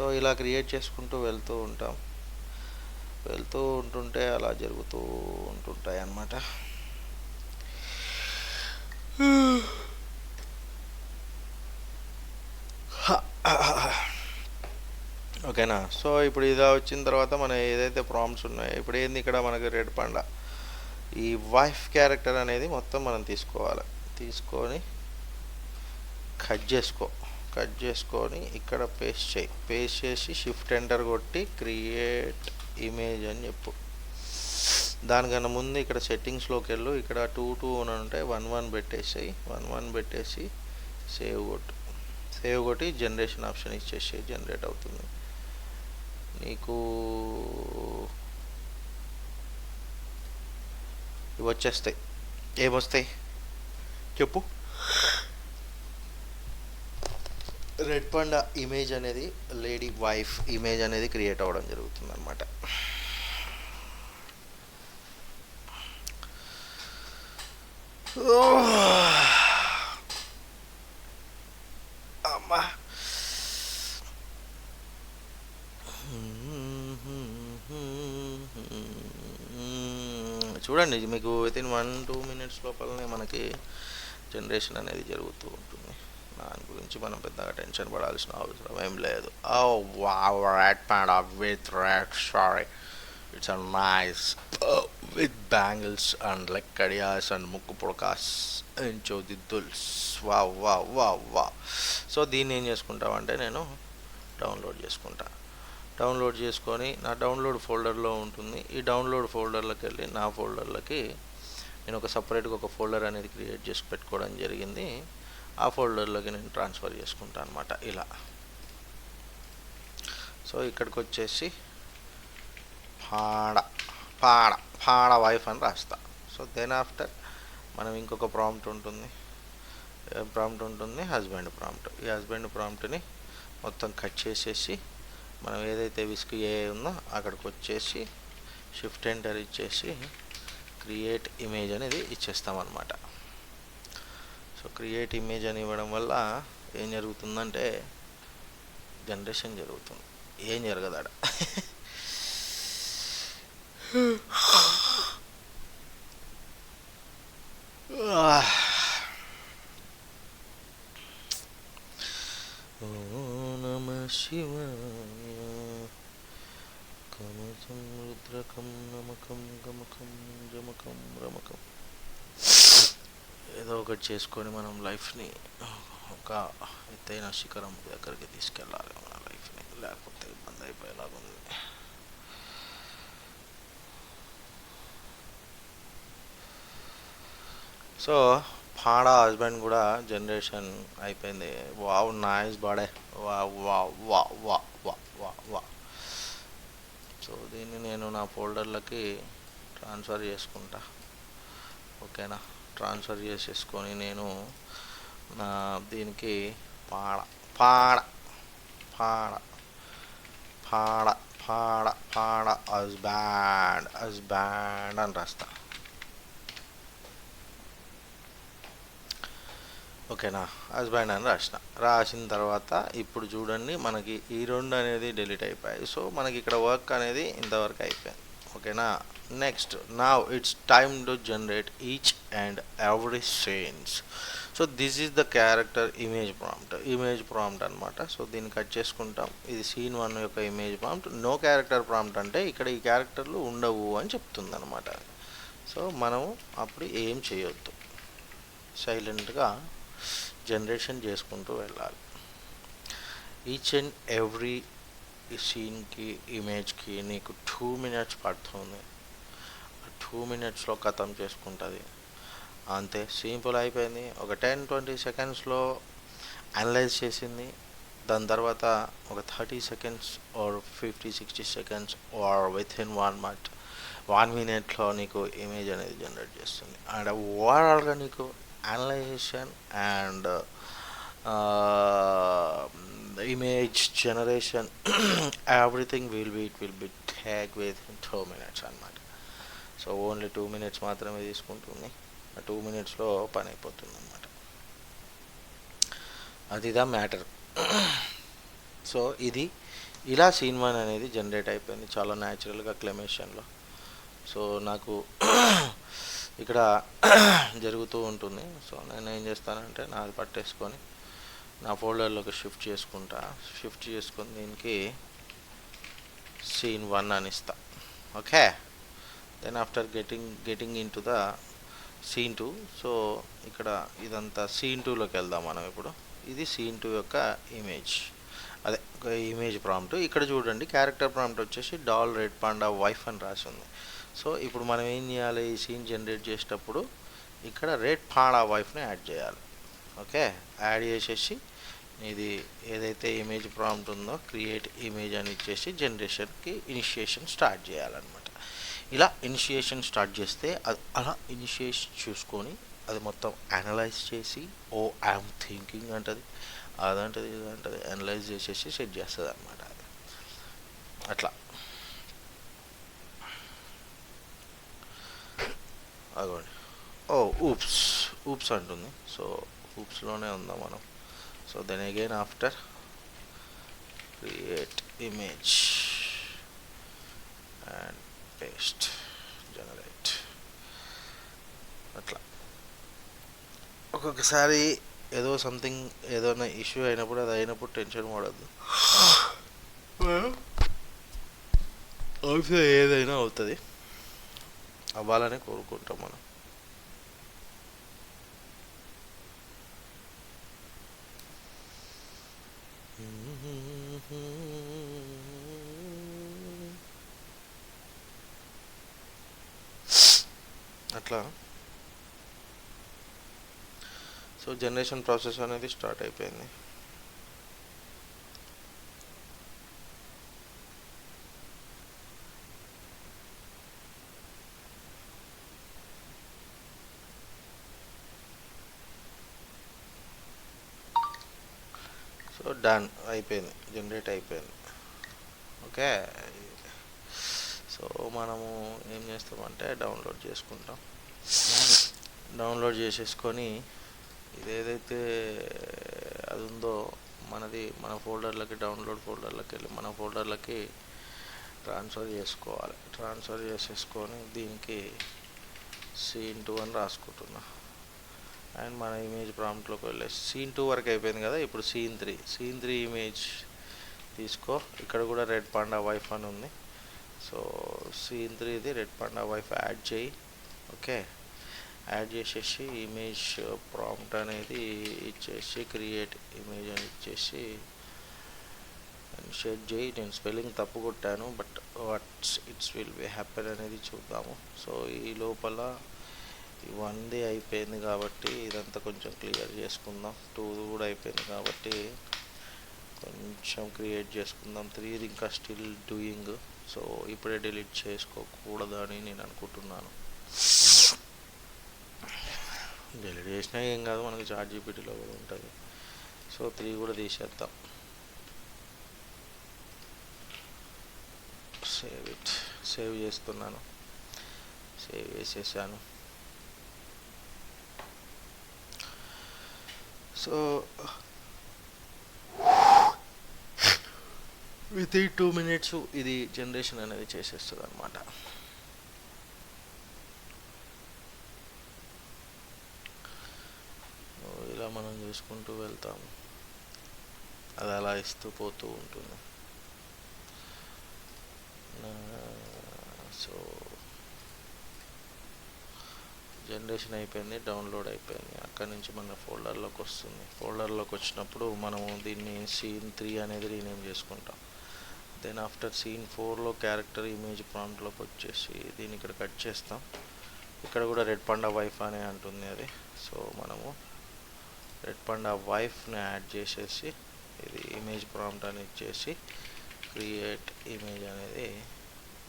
So ఇలా create చేసుకుంటూ వెళ్తూ ఉంటుంటే అలా జరుగుతూ ఉంటుంటాయి అన్నమాట. ఓకేనా. సో ఇప్పుడు ఇలా వచ్చిన తర్వాత మన ఏదైతే ప్రాంప్ట్స్ ఉన్నాయో ఇప్పుడు ఏంది ఇక్కడ మనకి రెడ్ పాండా ఈ వైఫ్ క్యారెక్టర్ అనేది మొత్తం మనం తీసుకోవాలి. తీసుకొని కట్ చేసుకొని ఇక్కడ పేస్ట్ చేసి షిఫ్ట్ ఎంటర్ కొట్టి క్రియేట్ ఇమేజ్ అని చెప్పు. దానికన్నా ముందు ఇక్కడ సెట్టింగ్స్లోకి వెళ్ళు. ఇక్కడ 2 అని ఉంటే 1 పెట్టేసి సేవ్ కొట్టి జనరేషన్ ఆప్షన్ ఇచ్చేసి జనరేట్ అవుతుంది నీకు. ఇవి వచ్చేస్తాయి. ఏమొస్తాయి చెప్పు. రెడ్ పాండా ఇమేజ్ అనేది లేడీ వైఫ్ ఇమేజ్ అనేది క్రియేట్ అవ్వడం జరుగుతుంది అనమాట. అమ్మా చూడండి మీకు వితిన్ 1-2 మినిట్స్ లోపలనే మనకి జనరేషన్ అనేది జరుగుతూ ఉంటుంది. దాని గురించి మనం పెద్దగా టెన్షన్ పడాల్సిన అవసరం ఏం లేదు. Red panda with red sari it's a nice with bangles and like కడియాస్ అండ్ ముక్కు పుడకాస్ అండ్ చౌదిద్దుల్స్. వా. సో దీన్ని ఏం చేసుకుంటామంటే నేను డౌన్లోడ్ చేసుకొని నా డౌన్లోడ్ ఫోల్డర్లో ఉంటుంది. ఈ డౌన్లోడ్ ఫోల్డర్లోకి వెళ్ళి నా ఫోల్డర్లకి నేను ఒక సపరేట్గా ఒక ఫోల్డర్ అనేది క్రియేట్ చేసి పెట్టుకోవడం జరిగింది. ఆ ఫోల్డర్లోకి నేను ట్రాన్స్ఫర్ చేసుకుంటాను అనమాట ఇలా. సో ఇక్కడికి వచ్చేసి పాడ వైఫ్ అని రాస్తా. సో దెన్ ఆఫ్టర్ మనం ఇంకొక ప్రాంప్ట్ ఉంటుంది హస్బెండ్ ప్రాంప్ట్. ఈ హస్బెండ్ ప్రాంప్ట్ని మొత్తం కట్ చేసేసి మనం ఏదైతే విస్క్ ఏ ఉందో అక్కడికి వచ్చేసి షిఫ్ట్ ఎంటర్ ఇచ్చేసి క్రియేట్ ఇమేజ్ అనేది ఇచ్చేస్తామన్నమాట. సో క్రియేట్ ఇమేజ్ అని ఇవ్వడం వల్ల ఏం జరుగుతుందంటే జనరేషన్ జరుగుతుంది. ఏం జరగదాడ. శివాయ కమచం రుద్రకం నమకం గమకం జమకం రమకం. ఏదో ఒకటి చేసుకొని మనం లైఫ్ని ఒక ఎత్తైన శిఖరం దగ్గరికి తీసుకెళ్ళాలి మన లైఫ్ని, లేకపోతే ఇబ్బంది అయిపోయేలాగా ఉంది. సో పాడా హస్బెండ్ కూడా జనరేషన్ అయిపోయింది. వావ్ నైస్ బాడే. వా. సో దీన్ని నేను నా ఫోల్డర్లకి ట్రాన్స్ఫర్ చేసుకుంటా. ఓకేనా. ట్రాన్స్ఫర్ చేసేసుకొని నేను నా దీనికి పాడ హస్బాండ్ అని రాస్తా. ఓకేనా. హస్బెండ్ అని రాసిన తర్వాత ఇప్పుడు చూడండి మనకి ఈ 2 అనేది డిలీట్ అయిపోయాయి. సో మనకి ఇక్కడ వర్క్ అనేది ఇంతవరకు అయిపోయింది. ఓకేనా. Next now it's time to generate each and every scenes. So this is the character image prompt అనమాట. సో దీన్ని కట్ చేసుకుంటాం. ఇది సీన్ 1 యొక్క image prompt. No character prompt అంటే ఇక్కడ ఈ క్యారెక్టర్లు ఉండవు అని చెప్తుంది అనమాట. సో మనము అప్పుడు ఏం చేయొద్దు, సైలెంట్గా జనరేషన్ చేసుకుంటూ వెళ్ళాలి. ఈచ్ అండ్ ఎవ్రీ సీన్కి ఇమేజ్కి నీకు 2 మినిట్స్ పడుతుంది. 2 మినిట్స్లో ఖతం చేసుకుంటుంది. అంతే, సింపుల్ అయిపోయింది. ఒక 10-20 సెకండ్స్లో అనలైజ్ చేసింది. దాని తర్వాత ఒక 30 seconds are 50-60 seconds are within 1 మినిట్లో నీకు ఇమేజ్ అనేది జనరేట్ చేస్తుంది. అండ్ ఓవరాల్గా నీకు analysation and image generation everything will be take within 2 minutes అన్నమాట. సో ఓన్లీ 2 మినిట్స్ మాత్రమే తీసుకుంటుంది. ఆ 2 మినిట్స్లో పని అయిపోతుంది అన్నమాట. అదిదా మ్యాటర్. సో ఇది ఇలా సీన్ 1 అనేది జనరేట్ అయిపోయింది చాలా న్యాచురల్గా క్లెమేషన్లో. సో నాకు ఇక్కడ జరుగుతూ ఉంటుంది. సో నేను ఏం చేస్తానంటే నాది పట్టేసుకొని నా ఫోల్డర్లోకి షిఫ్ట్ చేసుకొని దీనికి సీన్ 1 అని ఇస్తా. Okay, then after getting into the scene 2. So ఇక్కడ ఇదంతా సీన్ 2లోకి వెళ్దాం మనం ఇప్పుడు. ఇది సీన్ 2 యొక్క ఇమేజ్, అదే ఇమేజ్ ప్రాంప్ట్. ఇక్కడ చూడండి క్యారెక్టర్ ప్రాంప్ట్ వచ్చేసి డాల్ రెడ్ పాండా వైఫ్ అని రాసి ఉంది. సో ఇప్పుడు మనం ఏం చేయాలి, ఈ సీన్ జనరేట్ చేసేటప్పుడు ఇక్కడ రెడ్ పాండా వైఫ్ని యాడ్ చేయాలి. ఓకే, యాడ్ చేసేసి ఇది ఏదైతే ఇమేజ్ ప్రాంప్ట్ ఉందో క్రియేట్ ఇమేజ్ అని ఇచ్చేసి జనరేషన్కి ఇనిషియేషన్ స్టార్ట్ చేయాలన్నమాట. ఇలా ఇనిషియేషన్ స్టార్ట్ చేస్తే అది అలా ఇనిషియేషన్ చూసుకొని అది మొత్తం అనలైజ్ చేసి ఓ ఐఎమ్ థింకింగ్ అంటది, అదంటది ఇదంటది అనలైజ్ చేసేసి సెట్ చేస్తుంది అనమాట. అది అట్లా అగోండి. ఓ ఊప్స్ అంటుంది. సో ఊప్స్లోనే ఉందాం మనం. So then again after create image and paste generate. అట్లా ఒక్కొక్కసారి ఏదో సంథింగ్ ఏదైనా ఇష్యూ అయినప్పుడు అది అయినప్పుడు టెన్షన్ పడద్దు, ఏదైనా అవుతుంది, అవ్వాలని కోరుకుంటాం మనం. అట్లా సో జనరేషన్ ప్రాసెస్ అనేది స్టార్ట్ అయిపోయింది. సో డన్ అయిపోయింది, జనరేట్ అయిపోయింది. ఓకే, సో మనము ఏం చేస్తామంటే డౌన్లోడ్ చేసుకుంటాం. డౌన్లోడ్ చేసేసుకొని ఇదేదైతే అది ఉందో మన ఫోల్డర్లకి డౌన్లోడ్ ఫోల్డర్లకి వెళ్ళి మన ఫోల్డర్లకి ట్రాన్స్ఫర్ చేసుకోవాలి. ట్రాన్స్ఫర్ చేసేసుకొని దీనికి సీన్ 2 అని రాసుకుంటున్నా. అండ్ మన ఇమేజ్ ప్రాంప్ట్లోకి వెళ్ళేసి సీన్ 2 వరకు అయిపోయింది కదా, ఇప్పుడు సీన్ 3 ఇమేజ్ తీసుకో. ఇక్కడ కూడా రెడ్ పాండా వైఫ్ అని ఉంది. So scene 3 red panda wife add చేయి. ఓకే, యాడ్ చేసేసి ఇమేజ్ ప్రాంప్ట్ అనేది ఇచ్చేసి క్రియేట్ ఇమేజ్ అని ఇచ్చేసి షేర్ చేయి. నేను స్పెల్లింగ్ తప్పు కొట్టాను, but it's will be happen అనేది చూద్దాము. సో ఈ లోపల ఇవన్నీ అయిపోయింది కాబట్టి ఇదంతా కొంచెం క్లియర్ చేసుకుందాం. 2 కూడా అయిపోయింది కాబట్టి కొంచెం క్రియేట్ చేసుకుందాం. 3 ఇంకా స్టిల్ డూయింగ్. సో ఇప్పుడే డిలీట్ చేసుకోకూడదని నేను అనుకుంటున్నాను. డిలీట్ చేసినా ఏం కాదు, మనకి చాట్‌జీపీటీలో కూడా ఉంటుంది. సో 3 కూడా తీసేద్దాం. సేవ్ చేస్తున్నాను, సేవ్ చేసేసాను. సో విత్ ఇన్ 2 minutes ఇది జనరేషన్ అనేది చేసేస్తుంది అనమాట. ఇలా మనం చేసుకుంటూ వెళ్తాము, అది అలా ఇస్తూ పోతూ ఉంటుంది. సో జనరేషన్ అయిపోయింది, డౌన్లోడ్ అయిపోయింది. అక్కడి నుంచి మన ఫోల్డర్లోకి వస్తుంది. ఫోల్డర్లోకి వచ్చినప్పుడు మనము దీన్ని సీన్ 3 అనేది రీనేమ్ చేసుకుంటాం. దెన్ ఆఫ్టర్ సీన్ 4లో క్యారెక్టర్ ఇమేజ్ ప్రాంప్ట్లోకి వచ్చేసి దీన్ని ఇక్కడ కట్ చేస్తాం. ఇక్కడ కూడా రెడ్ పాండా వైఫ్ అనే అంటుంది అది. సో మనము రెడ్ పాండా వైఫ్ని యాడ్ చేసేసి ఇది ఇమేజ్ ప్రాంప్ట్ అని ఇచ్చేసి క్రియేట్ ఇమేజ్ అనేది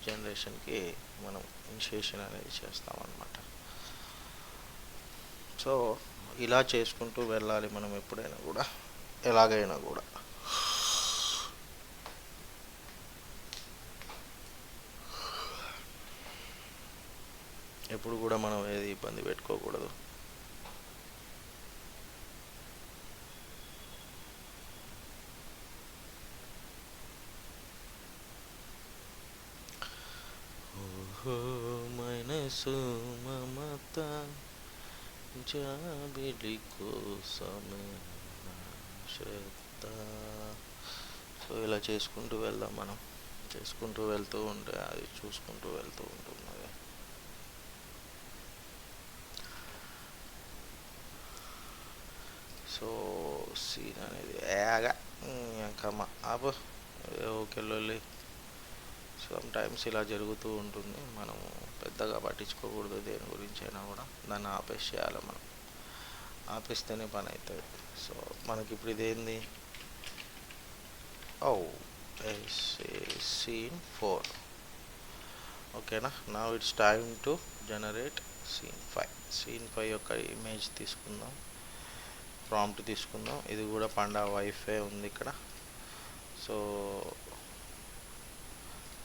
జనరేషన్కి మనం ఇనిషియేషన్ అనేది చేస్తామన్నమాట. సో ఇలా చేసుకుంటూ వెళ్ళాలి మనం ఎప్పుడైనా కూడా, ఎలాగైనా కూడా. ఎప్పుడు కూడా మనం ఏది ఇబ్బంది పెట్టుకోకూడదు. మనసు మమత జాబిలి కోసమే నా శ్రద్ధ. సో ఇలా చేసుకుంటూ వెళ్దాం మనం. చేసుకుంటూ వెళ్తూ ఉంటే అది చూసుకుంటూ వెళ్తూ ఉంటుంది. సో సీన్ అనేది ఏగా కమ్మ అబ్బో ఓకేళ్ళి సమ్ టైమ్స్ ఇలా జరుగుతూ ఉంటుంది. మనము పెద్దగా పట్టించుకోకూడదు దేని గురించి అయినా కూడా. దాన్ని ఆపేసేయాలి మనం. ఆపేస్తేనే పని అవుతుంది. సో మనకి ఇప్పుడు ఇదేంది? ఓ సీన్ 4. ఓకేనా. నా it's time to generate scene 5. Scene 5 యొక్క ఇమేజ్ తీసుకుందాం, ప్రాంప్ట్ తీసుకుందాం. ఇది కూడా పండా వైఫై ఉంది ఇక్కడ. So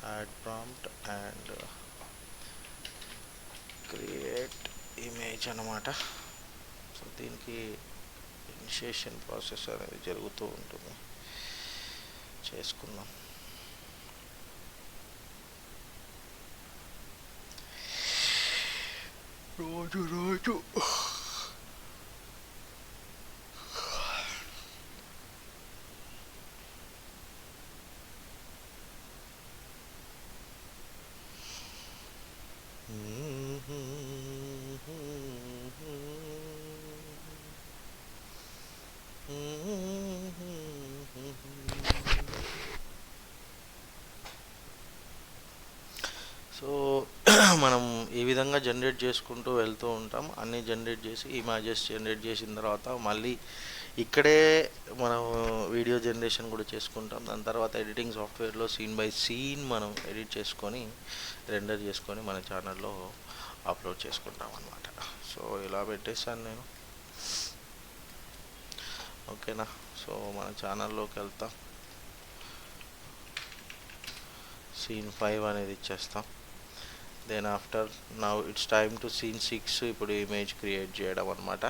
add prompt and create image అన్నమాట. సో దీనికి ఇనిషియేషన్ ప్రాసెస్ అనేది జరుగుతూ ఉంటుంది. చేసుకుందాం. రోజు సో మనం ఈ విధంగా జనరేట్ చేసుకుంటూ వెళ్తూ ఉంటాం. అన్నీ జనరేట్ చేసి ఇమేజెస్ జనరేట్ చేసిన తర్వాత మళ్ళీ ఇక్కడే మనం వీడియో జనరేషన్ కూడా చేసుకుంటాం. దాని తర్వాత ఎడిటింగ్ సాఫ్ట్వేర్లో సీన్ బై సీన్ మనం ఎడిట్ చేసుకొని రెండర్ చేసుకొని మన ఛానల్లో అప్లోడ్ చేసుకుంటాం అన్నమాట. సో ఇలా పెట్టేసాను నేను. ఓకేనా. సో మన ఛానల్లోకి వెళ్తాం. సీన్ 5 అనేది ఇచ్చేస్తాం. Then after now it's time to scene 6. ఇప్పుడు ఇమేజ్ క్రియేట్ చేయడం అన్నమాట.